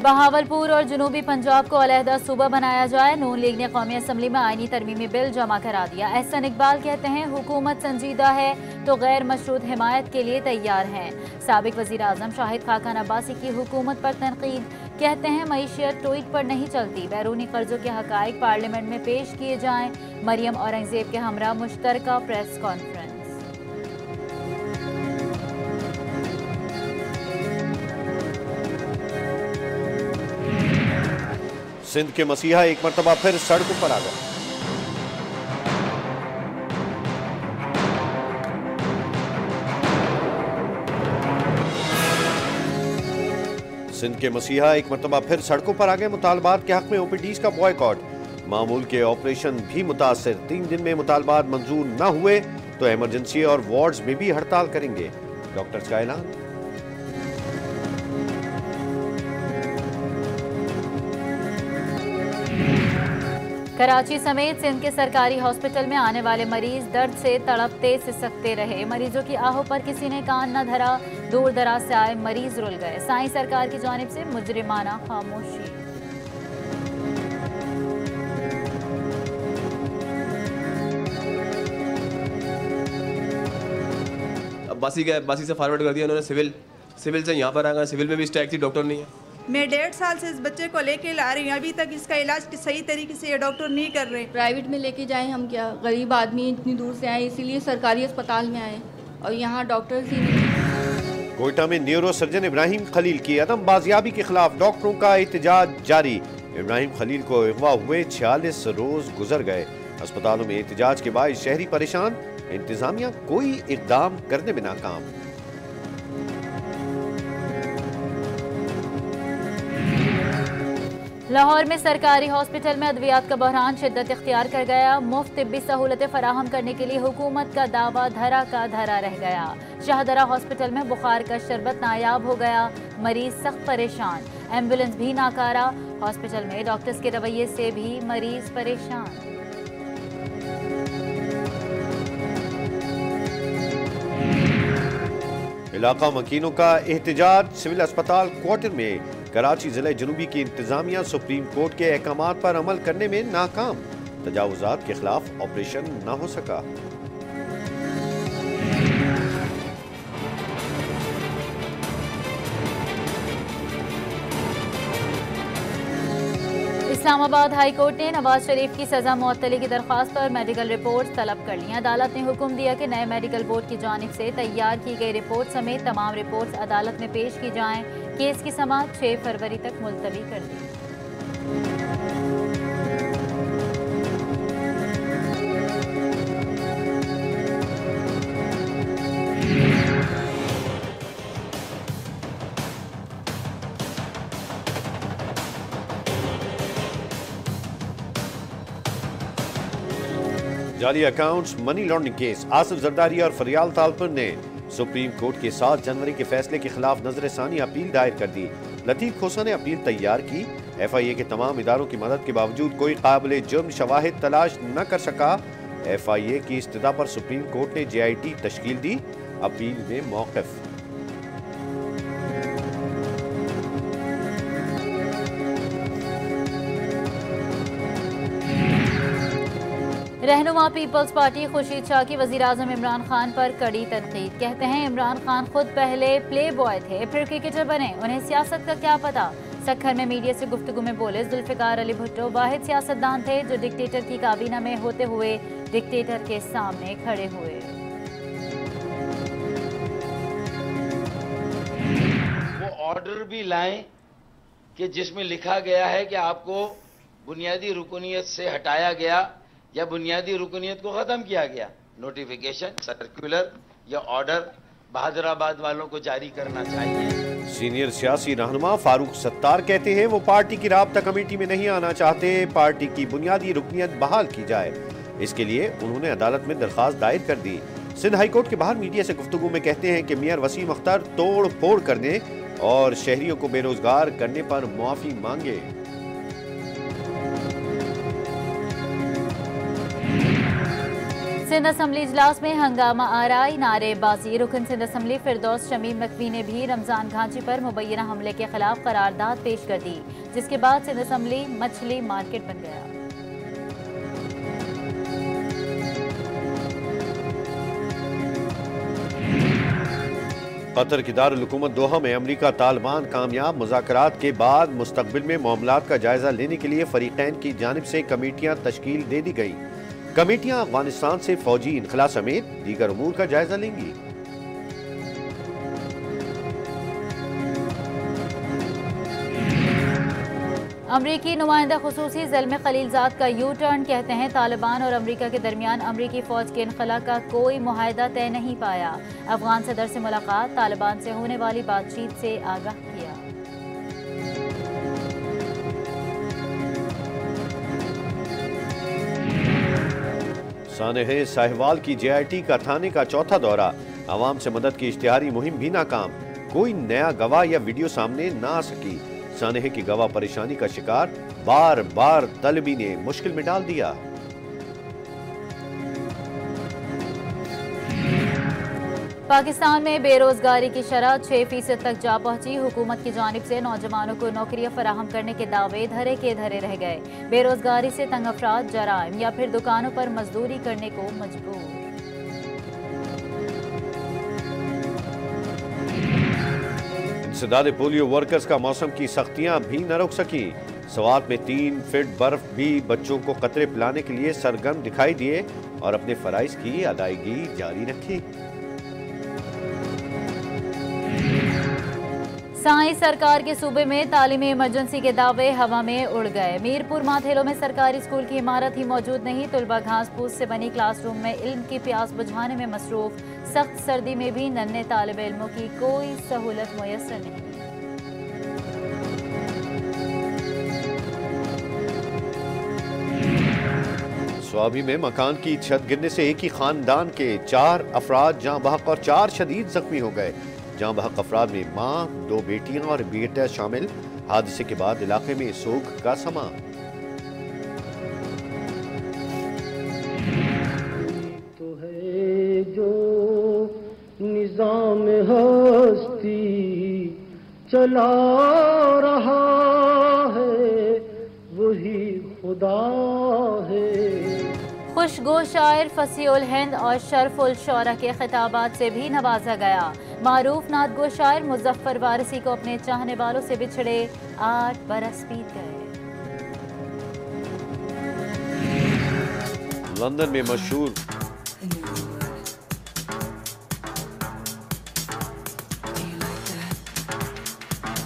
बहावलपुर और जनूबी पंजाब को अलहदा सूबा बनाया जाए। नून लीग ने कौमी असम्बली में आईनी तरमीमी बिल जमा करा दिया। एहसन इकबाल कहते हैं हुकूमत संजीदा है तो गैर मशरूत हिमायत के लिए तैयार हैं। साबिक वजीर आजम शाहिद खाकान अब्बासी की हुकूमत पर तनकीद, कहते हैं मईशियत ट्वीट पर नहीं चलती। बैरूनी कर्जों के हकाइक पार्लियामेंट में पेश किए जाएं। मरियम औरंगजेब के हमरा मुश्तरका प्रेस कॉन्फ्रेंस। सिंध के मसीहा एक मरतबा फिर सड़कों पर आ गए। सिंध के मसीहा एक मरतबा फिर सड़कों पर आ गए। मुतालबात के हक में ओपीडीज का बॉयकॉट। मामूल के ऑपरेशन भी मुतासर। 3 दिन में मुतालबात मंजूर न हुए तो इमरजेंसी और वार्ड्स में भी हड़ताल करेंगे। डॉक्टर्स का ऐलान। कराची समेत सिंध के सरकारी हॉस्पिटल में आने वाले मरीज दर्द से तड़पते सिसकते रहे। मरीजों की आहों पर किसी ने कान न धरा। दूर दराज से आए मरीज रुल गए। साईं सरकार की जानिब से मुजरिमाना खामोशी। बासी से फॉरवर्ड कर दिया उन्होंने। सिविल से यहाँ पर आ गए। सिविल में भी स्ट्राइक थी, डॉक्टर नहीं है। मैं 1.5 साल से इस बच्चे को लेके ला रही हूँ, अभी तक इसका इलाज सही तरीके से ये डॉक्टर नहीं कर रहे। प्राइवेट में लेके जाएं हम क्या, गरीब आदमी इतनी दूर से आए, इसीलिए सरकारी अस्पताल में आए और यहाँ डॉक्टर्स ही नहीं। कोयटा में न्यूरो सर्जन इब्राहिम खलील की अदम बाजियाबी के खिलाफ डॉक्टरों का एहतजाज जारी। इब्राहिम खलील को अगवा हुए 46 रोज गुजर गए। अस्पतालों में एहतजाज के बाद शहरी परेशान। इंतजामिया कोई इकदाम करने में नाकाम। लाहौर में सरकारी हॉस्पिटल में अद्वियात का बहरान शिद्दत इख्तियार कर गया। मुफ्त तिब्बी सहूलतें फराहम करने के लिए हुकूमत का दावा धरा का धरा रह गया। शाहदरा हॉस्पिटल में बुखार का शरबत नायाब हो गया। मरीज सख्त परेशान। एम्बुलेंस भी नाकारा। हॉस्पिटल में डॉक्टर्स के रवैये से भी मरीज परेशान। इलाका मकीनों का एहतजाज। सिविल अस्पताल क्वार्टर में कराची जिले जनूबी की इंतजामिया सुप्रीम कोर्ट के अहकामात पर अमल करने में नाकाम। तजावुजात के खिलाफ ऑपरेशन न हो सका। इस्लामाबाद हाई कोर्ट ने नवाज शरीफ की सजा मुअत्तली की दरख्वास्त पर मेडिकल रिपोर्ट तलब कर ली। अदालत ने हुक्म दिया कि नए मेडिकल बोर्ड की जानिब से तैयार की गई रिपोर्ट समेत तमाम रिपोर्ट्स अदालत में पेश की जाएं। केस की समाअत 6 फरवरी तक मुलतवी कर दी। जाली accounts money laundering case. Asif Zardari और फरियाल तालपुर ने सुप्रीम कोर्ट के 7 जनवरी के फैसले के खिलाफ नजरसानी अपील दायर कर दी। लतीफ खोसा ने अपील तैयार की। FIA के तमाम इदारों की मदद के बावजूद कोई काबिल जुर्म शवाहिद तलाश न कर सका। FIA की इस्तदा पर सुप्रीम कोर्ट ने JIT तश्कील दी। अपील में मौक़िफ। रहनुमा पीपल्स पार्टी खुर्शीद शाह की वजीर आजम इमरान खान पर कड़ी तनकीद। कहते हैं इमरान खान खुद पहले प्ले बॉय थे, फिर क्रिकेटर बने, उन्हें सियासत का क्या पता। सखर में मीडिया से गुफ्तगू में बोले जुल्फिकार अली भुट्टो वाहिद सियासतदान थे जो डिक्टेटर की काबीना में होते हुए डिक्टेटर के सामने खड़े हुए। वो ऑर्डर भी लाएं कि जिसमें लिखा गया है कि आपको बुनियादी रुकनियत से हटाया गया या बुनियादी रुकनियत को खत्म किया गया। नोटिफिकेशन, सर्कुलर या ऑर्डर बहादुराबाद वालों को जारी करना चाहिए। सीनियर सियासी रहनुमा फारूक सत्तार कहते हैं वो पार्टी की राब्ता कमेटी में नहीं आना चाहते। पार्टी की बुनियादी रुकनियत बहाल की जाए, इसके लिए उन्होंने अदालत में दरखास्त दायर कर दी। सिंध हाई कोर्ट के बाहर मीडिया से गुफ्तगू में कहते हैं कि मियां वसीम अख्तर तोड़ फोड़ करने और शहरियों को बेरोजगार करने पर मुआफी मांगे। सिंध असम्बली इजलास में हंगामा आराई, नारेबाजी। रुकन सिंध असम्बली फिरदौस शमीम नकवी ने भी रमजान घांची पर मुबैना हमले के खिलाफ करारदाद पेश कर दी, जिसके बाद सिंध असम्बली मछली मार्केट बन गया। कतर की दारुल हुकूमत दोहा में अमरीका तालिबान कामयाब मुज़ाकरात के बाद मुस्तकबिल में मामलात का जायजा लेने के लिए फरीकैन की जानिब से कमेटियां तश्कील दे दी गई। कमेटियां अफगानिस्तान से फौजी इनखला समेत दीगर उमूर का जायजा लेंगी। अमरीकी नुमाइंदा खुसूसी ज़ल्म खलीलजाद का यू टर्न, कहते हैं तालिबान और अमरीका के दरमियान अमरीकी फ़ौज के इनखला का कोई मुआहदा तय नहीं पाया। अफगान सदर से मुलाकात, तालिबान से होने वाली बातचीत से आगाह किया। सानेह साहिवाल की JIT का थाने का चौथा दौरा, आवाम से मदद की इश्तिहारी मुहिम भी नाकाम। कोई नया गवाह या वीडियो सामने ना आ सकी। सानेह की गवाह परेशानी का शिकार, बार बार तलबी ने मुश्किल में डाल दिया। पाकिस्तान में बेरोजगारी की शरह 6% तक जा पहुंची। हुकूमत की जानिब से नौजवानों को नौकरियां फराहम करने के दावे धरे के धरे रह गए। बेरोजगारी से तंग अफराद जराइम या फिर दुकानों पर मजदूरी करने को मजबूर। इंसदाद पोलियो वर्कर्स का मौसम की सख्तियां भी न रोक सकी। सवात में 3 फीट बर्फ भी बच्चों को कतरे पिलाने के लिए सरगर्म दिखाई दिए और अपने फराइज की अदायगी जारी रखी। साई सरकार के सूबे में तालीमी इमरजेंसी के दावे हवा में उड़ गए। मीरपुर माथेलो में सरकारी स्कूल की इमारत ही मौजूद नहीं। तुलबा घास फूस से बनी क्लासरूम में इल्म की प्यास बुझाने में मसरूफ। सख्त सर्दी में भी नन्हे तालिब इल्मों की कोई सहूलत मुयस्सर नहीं। स्वाबी में मकान की छत गिरने से एक ही खानदान के 4 अफराद जाँ बहक और 4 शदीद जख्मी हो गए। जाँ बहक अफराद में माँ, 2 बेटियां और बेटा शामिल। हादसे के बाद इलाके में सोग का समा। तो है जो निजाम हस्ती चला रहा है वही खुदा है। खुशगो शायर फसीउल हिंद और शरफुल शौरा के खिताबात से भी नवाजा गया। मारूफ नातगो शायर मुजफ्फर वारिसी को अपने चाहने वालों से बिछड़े 8 बरस बीत गए। लंदन में मशहूर